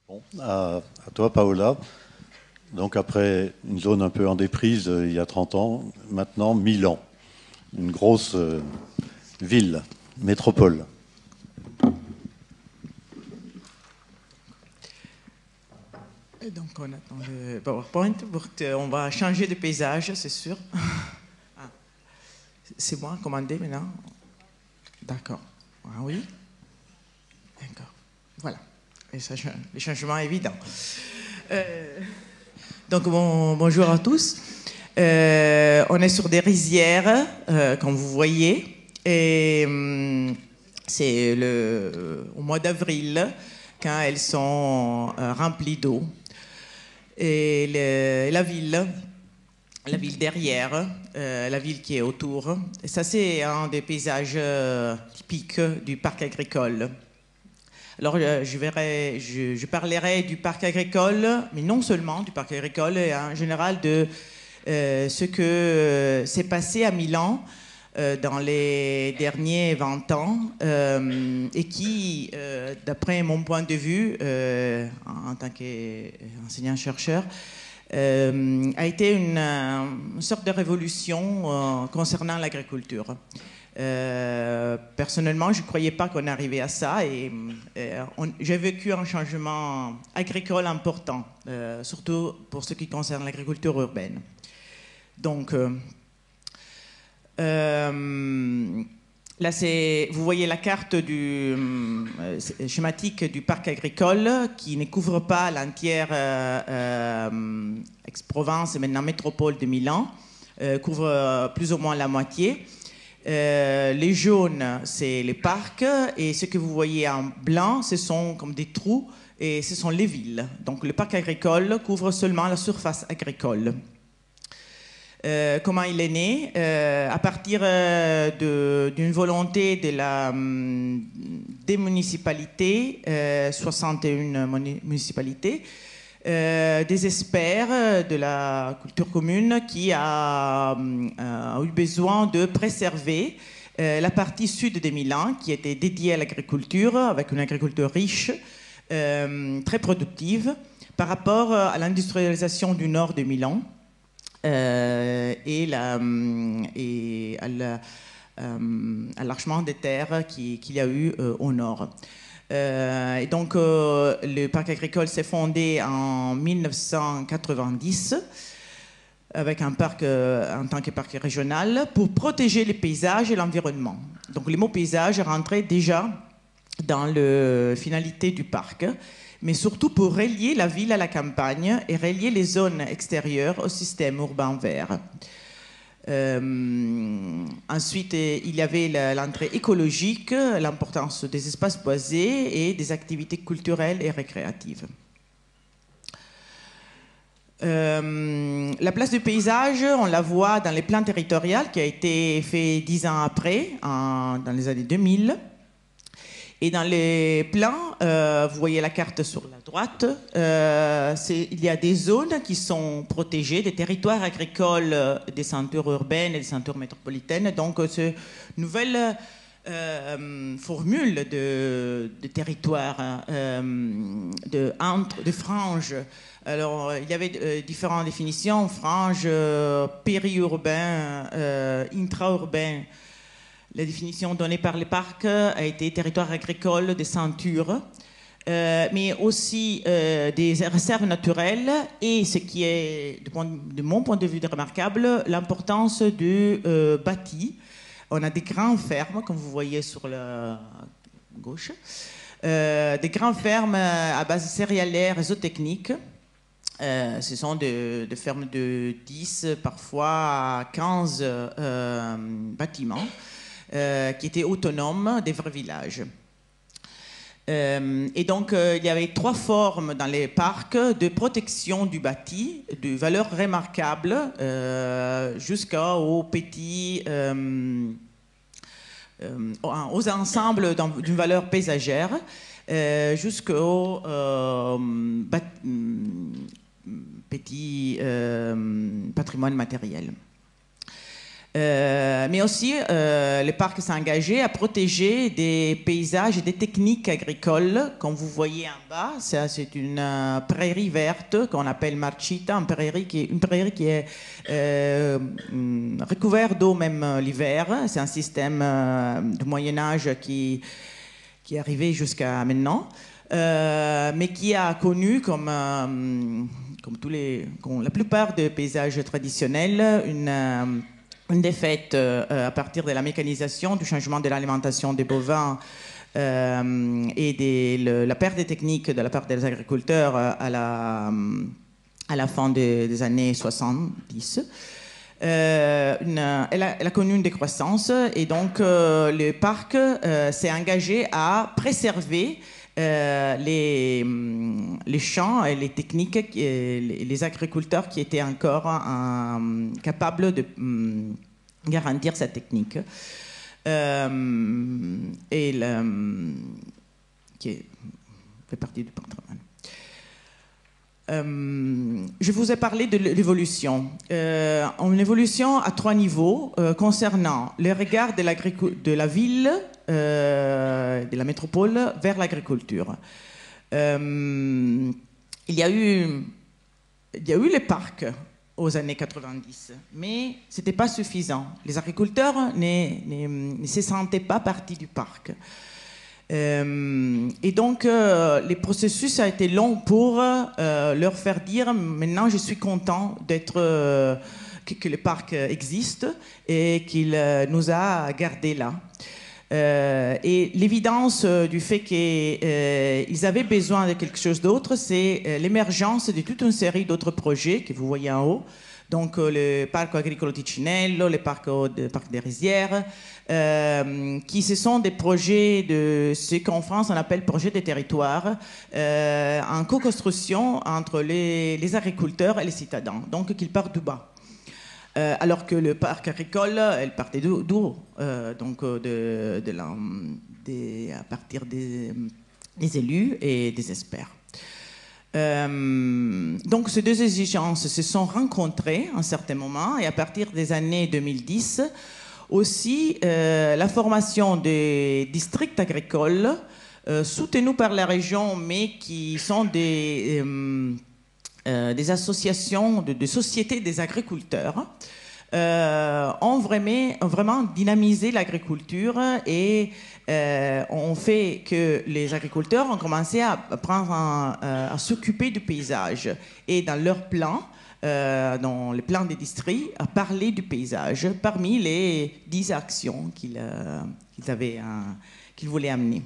Bon, à toi, Paola. Donc après une zone un peu en déprise il y a 30 ans, maintenant Milan, une grosse ville, métropole. Et donc on attend le PowerPoint. On va changer de paysage, c'est sûr. Ah, c'est moi commandé maintenant. D'accord. Ah oui. D'accord. Voilà. Et ça, le changement est évident. Donc bonjour à tous. On est sur des rizières, comme vous voyez, et c'est au mois d'avril quand elles sont remplies d'eau. Et la ville derrière, la ville qui est autour, et ça c'est un des paysages typiques du parc agricole. Alors, je parlerai du parc agricole, mais non seulement du parc agricole, et en général de ce que s'est passé à Milan dans les derniers 20 ans et qui, d'après mon point de vue, en tant qu'enseignant-chercheur, a été une sorte de révolution concernant l'agriculture. Personnellement, je ne croyais pas qu'on arrivait à ça et j'ai vécu un changement agricole important, surtout pour ce qui concerne l'agriculture urbaine. Donc, là, vous voyez la carte schématique du parc agricole qui ne couvre pas l'entière Aix-Provence et maintenant métropole de Milan, couvre plus ou moins la moitié. Les jaunes, c'est les parcs, et ce que vous voyez en blanc, ce sont comme des trous, et ce sont les villes. Donc le parc agricole couvre seulement la surface agricole. Comment il est né à partir d'une volonté de la démunicipalité, 61 municipalités, des experts de la culture commune qui a eu besoin de préserver la partie sud de Milan qui était dédiée à l'agriculture, avec une agriculture riche, très productive, par rapport à l'industrialisation du nord de Milan et à l'archement des terres qu'il y a eu au nord. Et donc, le parc agricole s'est fondé en 1990 avec un parc en tant que parc régional pour protéger les paysages et l'environnement. Donc, le mot paysage rentrait déjà dans la finalité du parc, mais surtout pour relier la ville à la campagne et relier les zones extérieures au système urbain vert. Ensuite, il y avait l'entrée écologique, l'importance des espaces boisés et des activités culturelles et récréatives. La place du paysage, on la voit dans les plans territoriaux qui a été fait 10 ans après, dans les années 2000. Et dans les plans, vous voyez la carte sur la droite, il y a des zones qui sont protégées, des territoires agricoles, des centres urbaines et des centres métropolitaines. Donc, c'est une nouvelle formule de territoire, de franges. Alors, il y avait différentes définitions, franges, périurbains, intra-urbains. La définition donnée par le parc a été territoire agricole des ceintures, mais aussi des réserves naturelles et ce qui est, de mon point de vue, remarquable, l'importance du bâti. On a des grandes fermes, comme vous voyez sur la gauche, des grandes fermes à base céréalière et zootechnique. Ce sont des fermes de 10, parfois 15 bâtiments. Qui étaient autonomes des vrais villages. Et donc, il y avait 3 formes dans les parcs de protection du bâti, de valeurs remarquables, jusqu'aux petits, aux ensembles d'une valeur paysagère, jusqu'au petit patrimoine matériel. Mais aussi, le parc s'est engagé à protéger des paysages et des techniques agricoles. Comme vous voyez en bas, c'est une prairie verte qu'on appelle marchita, une prairie qui est recouverte d'eau même l'hiver. C'est un système du Moyen-Âge qui est arrivé jusqu'à maintenant, mais qui a connu, comme la plupart des paysages traditionnels, une défaite à partir de la mécanisation, du changement de l'alimentation des bovins et de la perte des techniques de la part des agriculteurs à la fin des années 70. Elle a connu une décroissance et donc le parc s'est engagé à préserver les champs et les techniques, les agriculteurs qui étaient encore capables de garantir cette technique. Qui fait partie du patrimoine. Je vous ai parlé de l'évolution. Une évolution à 3 niveaux concernant le regard de la ville, de la métropole vers l'agriculture. Il y a eu les parcs aux années 90, mais ce n'était pas suffisant. Les agriculteurs ne se sentaient pas partie du parc. Et donc, le processus a été long pour leur faire dire maintenant je suis content que le parc existe et qu'il nous a gardés là. Et l'évidence du fait qu'ils avaient besoin de quelque chose d'autre, c'est l'émergence de toute une série d'autres projets que vous voyez en haut. Donc le parc agricolo Ticinello, le parc des Rizières, qui ce sont des projets de ce qu'en France on appelle projets de territoire, en co-construction entre les agriculteurs et les citadins, donc qu'ils partent du bas. Alors que le parc agricole, elle partait d'où donc à partir des élus et des experts. Donc ces deux exigences se sont rencontrées à un certain moment et à partir des années 2010, aussi la formation des districts agricoles soutenus par la région mais qui sont des associations de sociétés des agriculteurs ont vraiment dynamisé l'agriculture et ont fait que les agriculteurs ont commencé à s'occuper du paysage et dans leurs plans, dans les plans des districts, à parler du paysage parmi les 10 actions qu'ils voulaient amener.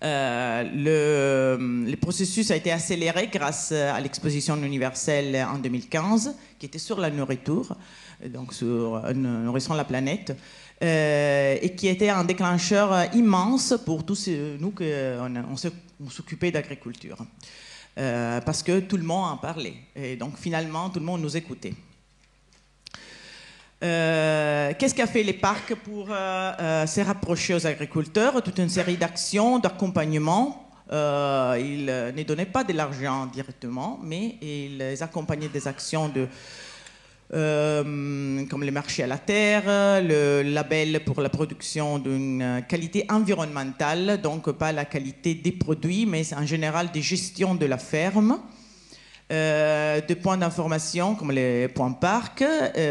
Le processus a été accéléré grâce à l'exposition universelle en 2015, qui était sur la nourriture, donc sur nourrissant la planète, et qui était un déclencheur immense pour tous nous on s'occupait d'agriculture, parce que tout le monde en parlait, et donc finalement tout le monde nous écoutait. Qu'est-ce qu'a fait les parcs pour se rapprocher aux agriculteurs? Toute une série d'actions, d'accompagnement. Ils ne donnaient pas de l'argent directement, mais ils les accompagnaient des actions comme le marché à la terre, le label pour la production d'une qualité environnementale, donc pas la qualité des produits, mais en général des gestions de la ferme. Des points d'information comme les points parcs,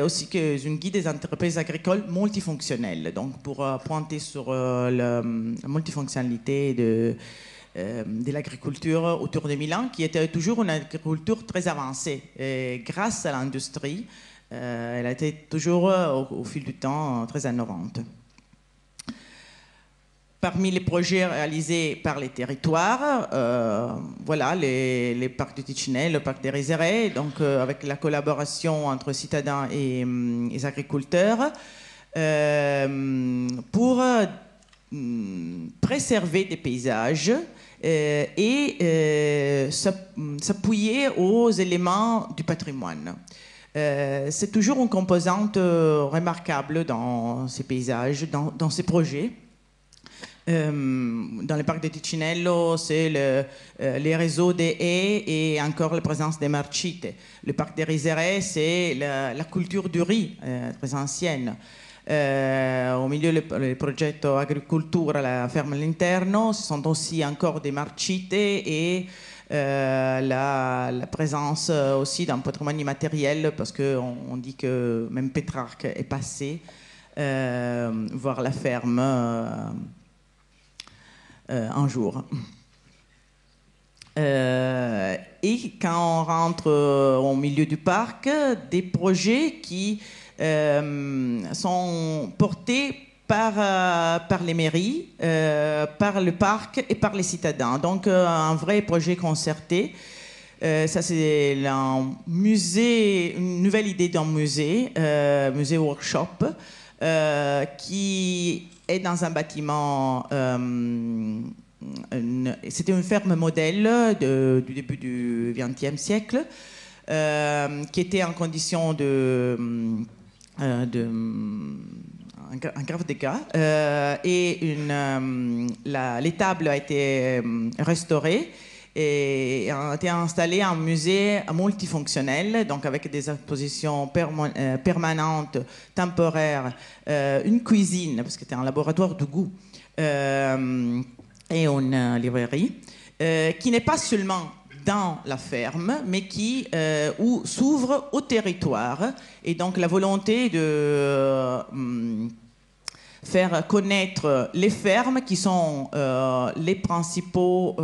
aussi qu'une guide des entreprises agricoles multifonctionnelles, donc pour pointer sur la multifonctionnalité de l'agriculture autour de Milan, qui était toujours une agriculture très avancée. Et grâce à l'industrie, elle a été toujours, au fil du temps, très innovante. Parmi les projets réalisés par les territoires, voilà, les parcs de Ticinello, le parc des Rizières, donc avec la collaboration entre citadins et les agriculteurs, pour préserver des paysages et s'appuyer aux éléments du patrimoine. C'est toujours une composante remarquable dans ces paysages, dans ces projets. Dans le parc de Ticinello, c'est les réseaux des haies et encore la présence des marchite. Le parc des Riserets, c'est la culture du riz, très ancienne. Au milieu, le progetto agricultura, la ferme à l'interno, ce sont aussi encore des marchite et la présence aussi d'un patrimoine immatériel, parce qu'on dit que même Pétrarque est passé voir la ferme un jour. Et quand on rentre au milieu du parc, des projets qui sont portés par les mairies, par le parc et par les citadins. Donc un vrai projet concerté. Ça c'est un musée, une nouvelle idée d'un musée, musée workshop, qui est dans un bâtiment. C'était une ferme modèle du début du XXe siècle, qui était en condition un grave dégât, et l'étable a été restaurée et a été installé un musée multifonctionnel, donc avec des expositions permanentes, temporaires, une cuisine, parce que c'était un laboratoire de goût, et une librairie, qui n'est pas seulement dans la ferme, mais qui s'ouvre au territoire. Et donc la volonté de faire connaître les fermes qui sont les principaux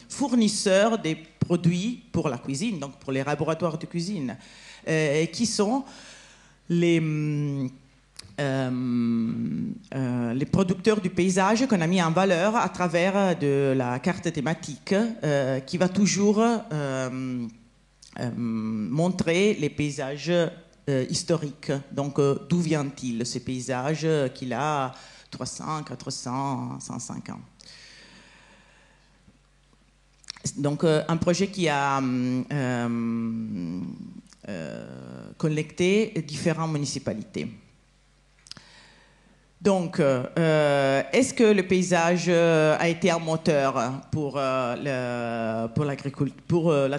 fournisseurs des produits pour la cuisine, donc pour les laboratoires de cuisine, qui sont les producteurs du paysage qu'on a mis en valeur à travers de la carte thématique qui va toujours montrer les paysages historiques. Donc d'où vient-il ces paysages qu'il a 300, 400, 105 ans. Donc un projet qui a connecté différentes municipalités. Donc, est-ce que le paysage a été un moteur pour la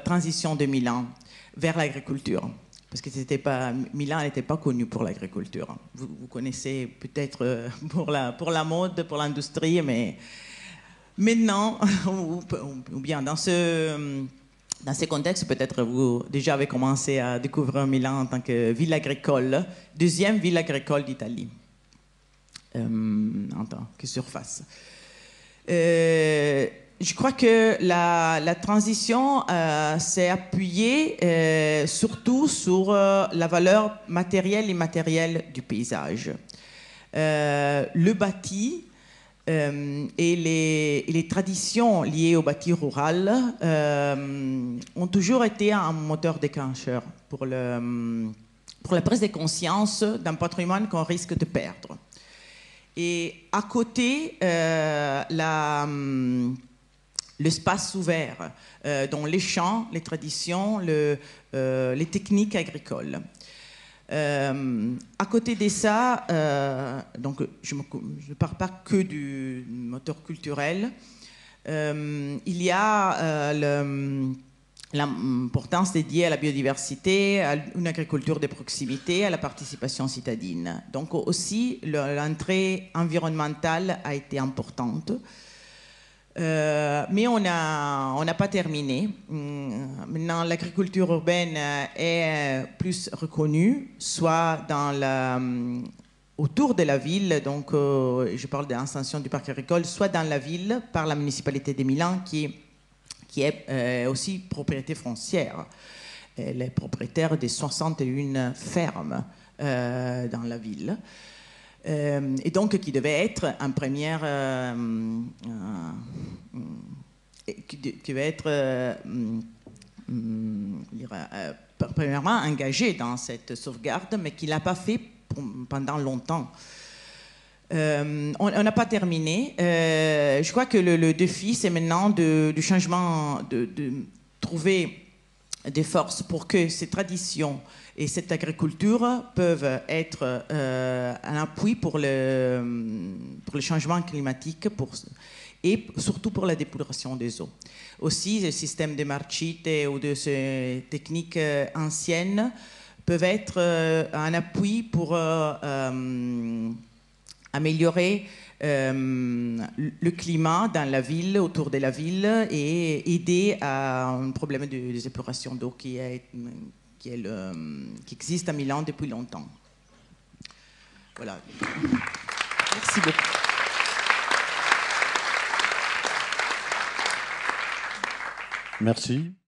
transition de Milan vers l'agriculture? Parce que Milan n'était pas connu pour l'agriculture. Vous connaissez peut-être pour la mode, pour l'industrie, mais maintenant, ou bien dans ce contexte, peut-être vous déjà avez commencé à découvrir Milan en tant que ville agricole, deuxième ville agricole d'Italie. En tant que surface. Je crois que la transition s'est appuyée surtout sur la valeur matérielle et immatérielle du paysage. Le bâti et les traditions liées au bâti rural ont toujours été un moteur déclencheur pour la prise de conscience d'un patrimoine qu'on risque de perdre. Et à côté, l'espace ouvert, dont les champs, les traditions, les techniques agricoles. À côté de ça, donc je ne parle pas que du moteur culturel, il y a l'importance dédiée à la biodiversité, à une agriculture de proximité, à la participation citadine. Donc aussi, l'entrée environnementale a été importante. Mais on n'a pas terminé. Maintenant, l'agriculture urbaine est plus reconnue, soit autour de la ville, donc je parle de l'extension du parc agricole, soit dans la ville par la municipalité de Milan qui est aussi propriété foncière. Elle est propriétaire de 61 fermes dans la ville. Et donc qui devait être en première... qui devait être premièrement engagé dans cette sauvegarde, mais qui ne l'a pas fait pendant longtemps. On n'a pas terminé. Je crois que le défi, c'est maintenant du changement, de trouver des forces pour que ces traditions et cette agriculture peuvent être un appui pour le changement climatique et surtout pour la dépollution des eaux. Aussi, le système de marchite ou de ces techniques anciennes peuvent être un appui pour améliorer le climat dans la ville, autour de la ville, et aider à un problème de désépluration d'eau qui existe à Milan depuis longtemps. Voilà. Merci beaucoup. Merci.